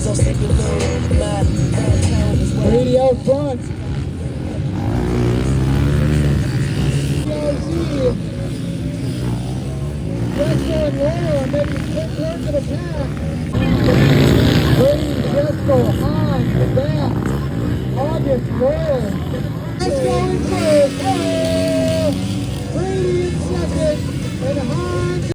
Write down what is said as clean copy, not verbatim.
Brady out front. Just going low, maybe quick turn to the back. Brady just go high to the back. August roll. Let's go in first.